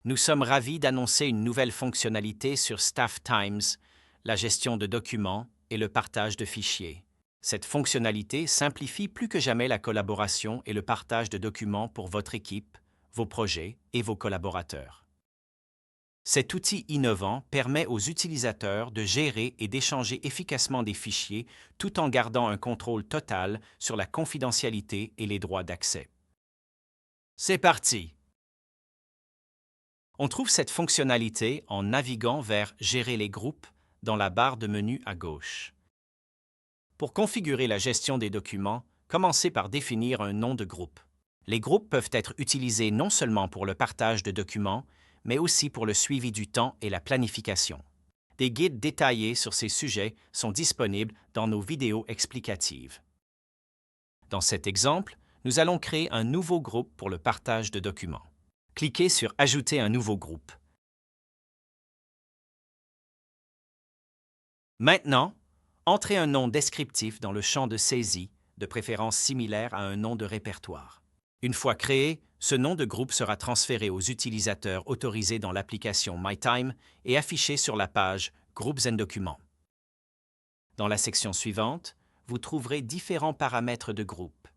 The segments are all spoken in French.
Nous sommes ravis d'annoncer une nouvelle fonctionnalité sur Staff Times, la gestion de documents et le partage de fichiers. Cette fonctionnalité simplifie plus que jamais la collaboration et le partage de documents pour votre équipe, vos projets et vos collaborateurs. Cet outil innovant permet aux utilisateurs de gérer et d'échanger efficacement des fichiers tout en gardant un contrôle total sur la confidentialité et les droits d'accès. C'est parti! On trouve cette fonctionnalité en naviguant vers Gérer les groupes dans la barre de menu à gauche. Pour configurer la gestion des documents, commencez par définir un nom de groupe. Les groupes peuvent être utilisés non seulement pour le partage de documents, mais aussi pour le suivi du temps et la planification. Des guides détaillés sur ces sujets sont disponibles dans nos vidéos explicatives. Dans cet exemple, nous allons créer un nouveau groupe pour le partage de documents. Cliquez sur Ajouter un nouveau groupe. Maintenant, entrez un nom descriptif dans le champ de saisie, de préférence similaire à un nom de répertoire. Une fois créé, ce nom de groupe sera transféré aux utilisateurs autorisés dans l'application MyTime et affiché sur la page Groupes and Documents. Dans la section suivante, vous trouverez différents paramètres de groupe.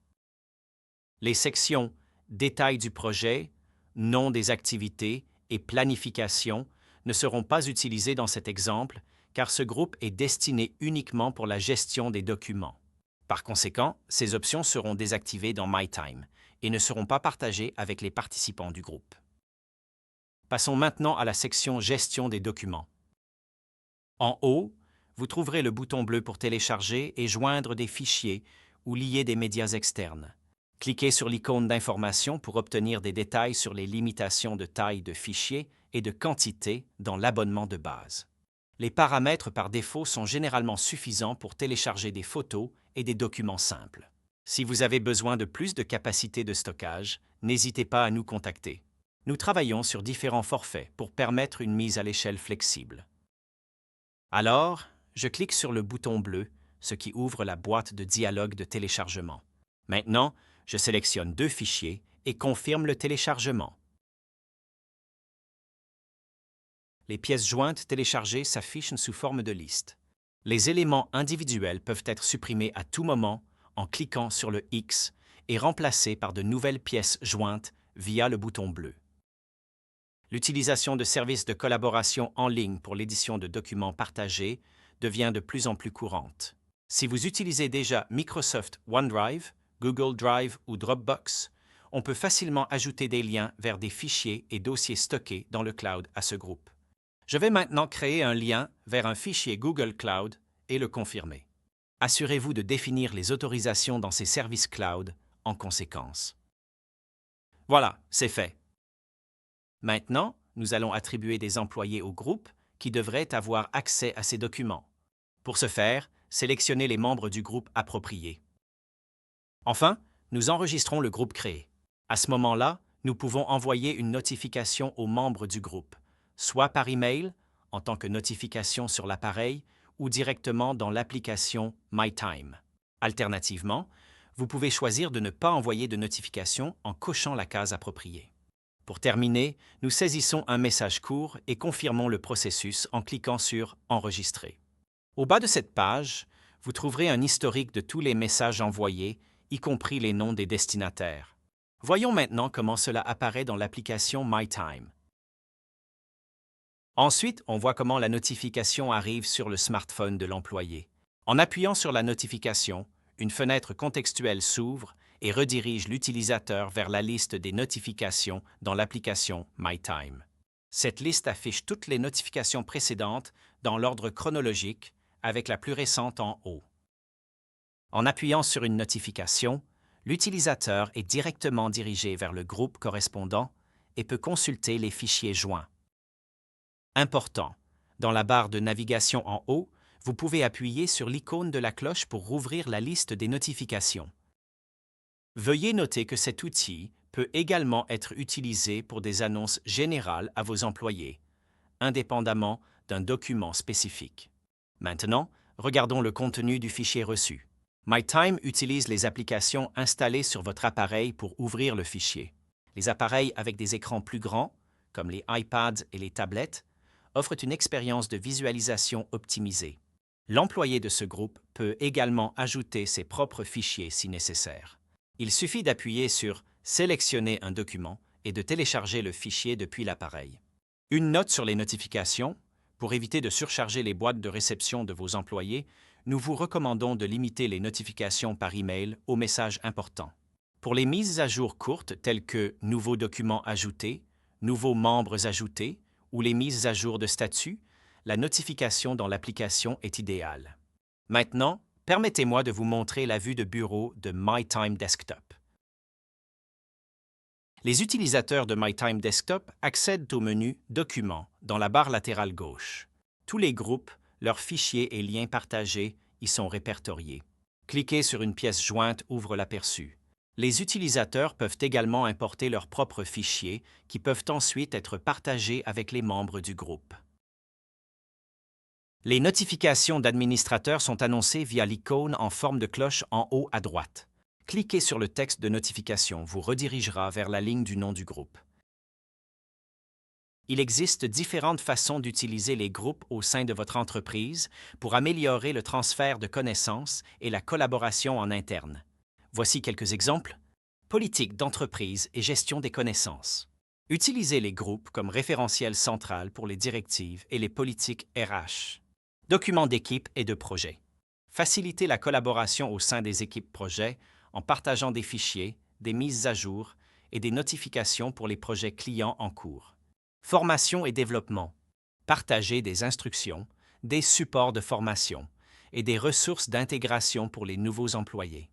Les sections Détails du projet, Nom des activités et Planification ne seront pas utilisées dans cet exemple car ce groupe est destiné uniquement pour la gestion des documents. Par conséquent, ces options seront désactivées dans MyTime et ne seront pas partagées avec les participants du groupe. Passons maintenant à la section Gestion des documents. En haut, vous trouverez le bouton bleu pour télécharger et joindre des fichiers ou lier des médias externes. Cliquez sur l'icône d'information pour obtenir des détails sur les limitations de taille de fichiers et de quantité dans l'abonnement de base. Les paramètres par défaut sont généralement suffisants pour télécharger des photos et des documents simples. Si vous avez besoin de plus de capacité de stockage, n'hésitez pas à nous contacter. Nous travaillons sur différents forfaits pour permettre une mise à l'échelle flexible. Alors, je clique sur le bouton bleu, ce qui ouvre la boîte de dialogue de téléchargement. Maintenant, je sélectionne 2 fichiers et confirme le téléchargement. Les pièces jointes téléchargées s'affichent sous forme de liste. Les éléments individuels peuvent être supprimés à tout moment en cliquant sur le X et remplacés par de nouvelles pièces jointes via le bouton bleu. L'utilisation de services de collaboration en ligne pour l'édition de documents partagés devient de plus en plus courante. Si vous utilisez déjà Microsoft OneDrive, Google Drive ou Dropbox, on peut facilement ajouter des liens vers des fichiers et dossiers stockés dans le cloud à ce groupe. Je vais maintenant créer un lien vers un fichier Google Cloud et le confirmer. Assurez-vous de définir les autorisations dans ces services cloud en conséquence. Voilà, c'est fait. Maintenant, nous allons attribuer des employés au groupe qui devraient avoir accès à ces documents. Pour ce faire, sélectionnez les membres du groupe appropriés. Enfin, nous enregistrons le groupe créé. À ce moment-là, nous pouvons envoyer une notification aux membres du groupe, soit par email, en tant que notification sur l'appareil, ou directement dans l'application MyTime. Alternativement, vous pouvez choisir de ne pas envoyer de notification en cochant la case appropriée. Pour terminer, nous saisissons un message court et confirmons le processus en cliquant sur « Enregistrer ». Au bas de cette page, vous trouverez un historique de tous les messages envoyés, y compris les noms des destinataires. Voyons maintenant comment cela apparaît dans l'application MyTime. Ensuite, on voit comment la notification arrive sur le smartphone de l'employé. En appuyant sur la notification, une fenêtre contextuelle s'ouvre et redirige l'utilisateur vers la liste des notifications dans l'application MyTime. Cette liste affiche toutes les notifications précédentes dans l'ordre chronologique, avec la plus récente en haut. En appuyant sur une notification, l'utilisateur est directement dirigé vers le groupe correspondant et peut consulter les fichiers joints. Important, dans la barre de navigation en haut, vous pouvez appuyer sur l'icône de la cloche pour rouvrir la liste des notifications. Veuillez noter que cet outil peut également être utilisé pour des annonces générales à vos employés, indépendamment d'un document spécifique. Maintenant, regardons le contenu du fichier reçu. MyTime utilise les applications installées sur votre appareil pour ouvrir le fichier. Les appareils avec des écrans plus grands, comme les iPads et les tablettes, offrent une expérience de visualisation optimisée. L'employé de ce groupe peut également ajouter ses propres fichiers si nécessaire. Il suffit d'appuyer sur « Sélectionner un document » et de télécharger le fichier depuis l'appareil. Une note sur les notifications. Pour éviter de surcharger les boîtes de réception de vos employés, nous vous recommandons de limiter les notifications par email aux messages importants. Pour les mises à jour courtes telles que « Nouveaux documents ajoutés »,« Nouveaux membres ajoutés » ou les mises à jour de statut, la notification dans l'application est idéale. Maintenant, permettez-moi de vous montrer la vue de bureau de MyTime Desktop. Les utilisateurs de MyTime Desktop accèdent au menu « Documents » dans la barre latérale gauche. Tous les groupes, leurs fichiers et liens partagés y sont répertoriés. Cliquer sur une pièce jointe ouvre l'aperçu. Les utilisateurs peuvent également importer leurs propres fichiers qui peuvent ensuite être partagés avec les membres du groupe. Les notifications d'administrateurs sont annoncées via l'icône en forme de cloche en haut à droite. Cliquez sur le texte de notification vous redirigera vers la ligne du nom du groupe. Il existe différentes façons d'utiliser les groupes au sein de votre entreprise pour améliorer le transfert de connaissances et la collaboration en interne. Voici quelques exemples. Politique d'entreprise et gestion des connaissances. Utilisez les groupes comme référentiel central pour les directives et les politiques RH. Documents d'équipe et de projet. Facilitez la collaboration au sein des équipes projets en partageant des fichiers, des mises à jour et des notifications pour les projets clients en cours. Formation et développement. Partagez des instructions, des supports de formation et des ressources d'intégration pour les nouveaux employés.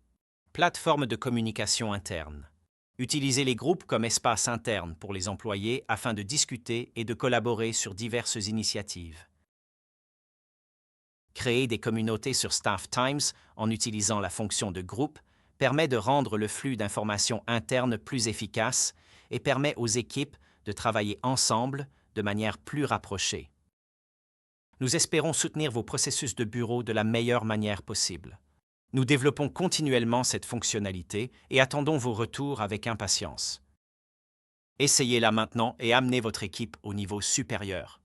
Plateforme de communication interne. Utilisez les groupes comme espace interne pour les employés afin de discuter et de collaborer sur diverses initiatives. Créer des communautés sur Staff Times en utilisant la fonction de groupe permet de rendre le flux d'informations internes plus efficace et permet aux équipes de travailler ensemble de manière plus rapprochée. Nous espérons soutenir vos processus de bureau de la meilleure manière possible. Nous développons continuellement cette fonctionnalité et attendons vos retours avec impatience. Essayez-la maintenant et amenez votre équipe au niveau supérieur.